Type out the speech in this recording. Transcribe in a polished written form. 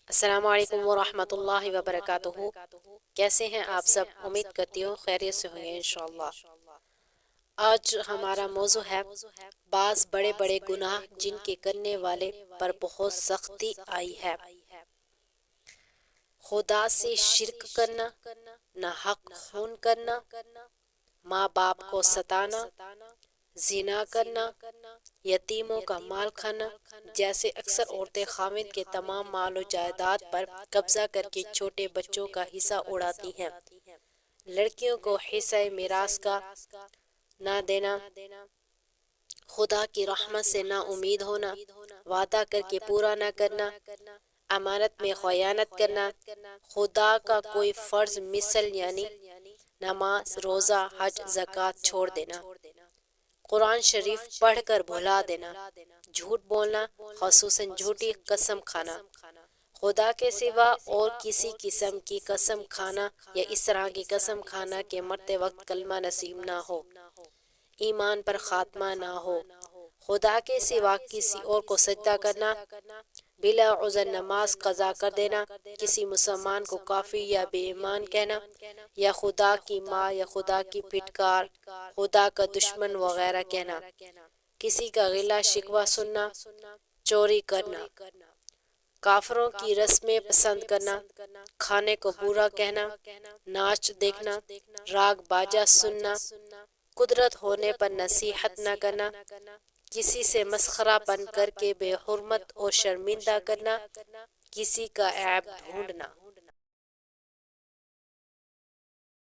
السلام علیکم ورحمۃ اللہ وبرکاتہ۔ کیسے ہیں آپ سب؟ امید کرتی ہوں خیریت سے ہوں گے انشاءاللہ۔ آج ہمارا موضوع ہے بعض بڑے بڑے گناہ جن کے کرنے والے پر بہت سختی آئی ہے۔ خدا سے شرک کرنا، ناحق خون کرنا، ماں باپ کو ستانا، زنا کرنا، یتیموں کا مال کھانا، جیسے اکثر عورتیں خاوند کے تمام مال و جائیداد پر قبضہ کر کے چھوٹے بچوں کا حصہ اڑاتی ہیں، لڑکیوں کو حصہ میراث کا نہ دینا، خدا کی رحمت سے نا امید ہونا، وعدہ کر کے پورا نہ کرنا، امانت میں خیانت کرنا، خدا کا کوئی فرض مثل یعنی نماز، روزہ، حج، زکوٰۃ چھوڑ دینا، قرآن شریف پڑھ کر بھلا دینا، جھوٹ بولنا، خصوصاً جھوٹی قسم کھانا، خدا کے سوا اور کسی قسم کی قسم کھانا یا اس طرح کی قسم کھانا کہ مرتے وقت کلمہ نصیب نہ ہو، ایمان پر خاتمہ نہ ہو، خدا کے سوا کسی اور کو سجدہ کرنا، بلا عذر نماز قضا کر دینا، کسی مسلمان کو کافر یا بے ایمان کہنا، یا خدا کی ماں یا خدا کی پھٹکار، خدا کا دشمن وغیرہ کہنا، کسی کا غلہ شکوہ سننا، چوری کرنا، کافروں کی رسمیں پسند کرنا، کھانے کو برا کہنا، ناچ دیکھنا، راگ باجا سننا، قدرت ہونے پر نصیحت نہ کرنا، کسی سے مسخرہ پن کر کے بے حرمت اور شرمندہ کرنا، کسی کا عیب ڈھونڈنا۔